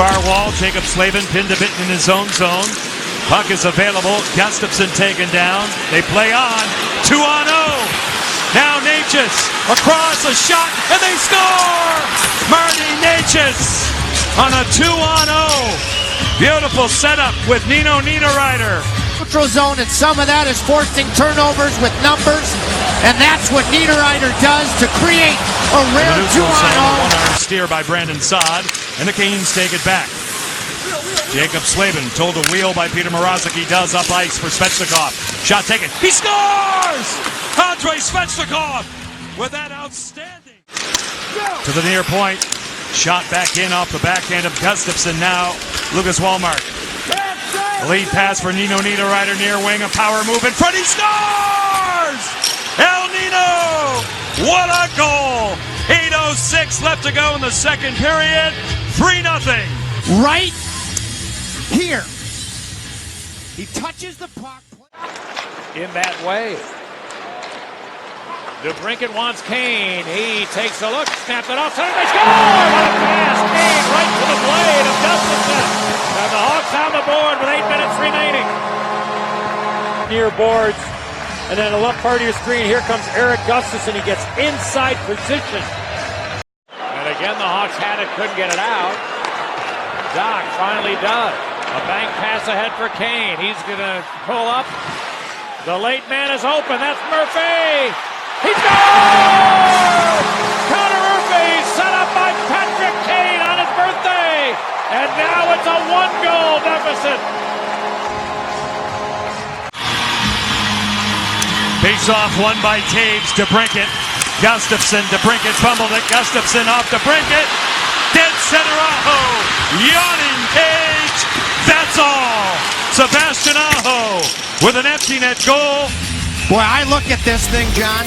far wall, Jacob Slavin pinned a bit in his own zone. Puck is available. Gustafsson taken down. They play on. 2-0. Now Necas across a shot, and they score! Marty Necas on a 2-0. Beautiful setup with Nino Niederreiter. Neutral zone, and some of that is forcing turnovers with numbers, and that's what Niederreiter does to create a rare 2-0. One-arm steer by Brandon Saad, and the Canes take it back. Jacob Slavin told to wheel by Peter Mrazek. He does up ice for Svechnikov. Shot taken. He scores! Andrei Svechnikov with that outstanding. To the near point. Shot back in off the backhand of Gustafsson. Now Lucas Wallmark. Lead pass for Nino Niederreiter near wing. A power move in front. He scores! El Nino! What a goal! 8:06 left to go in the second period. 3-0. Right here. He touches the puck. In that way. DeBrincat wants Kane. He takes a look, snaps it off, center, they score! What a pass! Kane right to the blade of Gustafsson. And the Hawks on the board with 8 minutes remaining. Near boards. And then the left part of your screen, here comes Erik Gustafsson. He gets inside position. And again, the Hawks had it, couldn't get it out. Doc finally does. A bank pass ahead for Kane. He's going to pull up. The late man is open. That's Murphy. He scores! Connor Murphy set up by Patrick Kane on his birthday. And now it's a 1-goal deficit. Face-off won by Taves. DeBrincat. Gustafsson. DeBrincat fumbled it. Gustafsson off DeBrincat. Dead center Aho. Yawning Cage. That's all. Sebastian Aho with an empty net goal. Boy, I look at this thing, John.